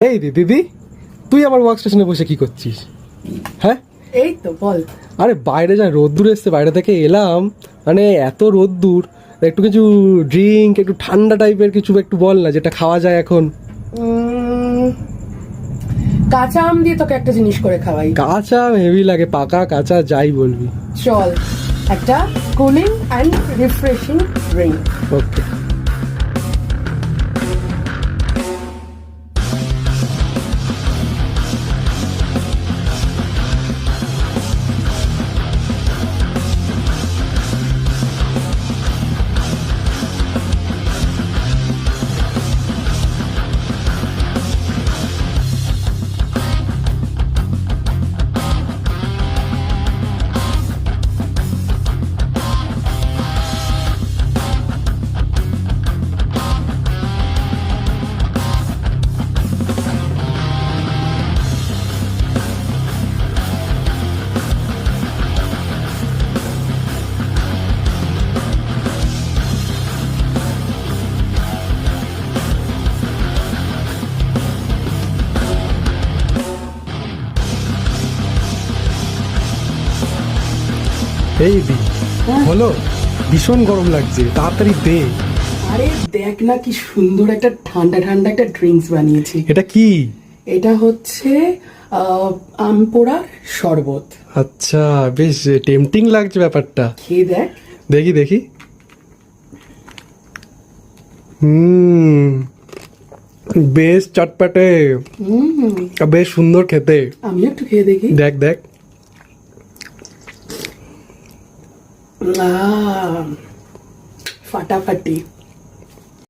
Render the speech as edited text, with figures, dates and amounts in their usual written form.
এই রে দিদি, তুই আমার ওয়ার্ক স্টেশনে বসে কি করছিস? হ্যাঁ, এই তো বল। আরে বাইরে যা রোদ্দুর এসছে, বাইরে থেকে এলাম, মানে এত রোদ্দুর, একটু কিছু ড্রিঙ্ক, একটু ঠান্ডা টাইপের কিছু একটু বল না, যেটা খাওয়া যায় এখন। কাঁচা আম দিয়ে তোকে একটা জিনিস করে খাওয়াই। কাঁচা হেভি লাগে, পাকা কাঁচা যাই বলবি। চল, একটা কুলিং অ্যান্ড রিফ্রেশিং ড্রিঙ্ক। ওকে। এই দি, হলো? ভীষণ গরম লাগছে, তাড়াতাড়ি দে। আরে দেখ না কি সুন্দর একটা ঠান্ডা ঠান্ডা একটা ড্রিঙ্কস বানিয়েছি। এটা কি? এটা হচ্ছে আম পোড়ার শরবত। আচ্ছা, বেশ টেম্পটিং লাগছে ব্যাপারটা। খেয়ে দেখ। দেখি দেখি। বেশ চটপটে, বেশ সুন্দর খেতে। আমি একটু খেয়ে দেখি। দেখ দেখ। ফাটাফাটি।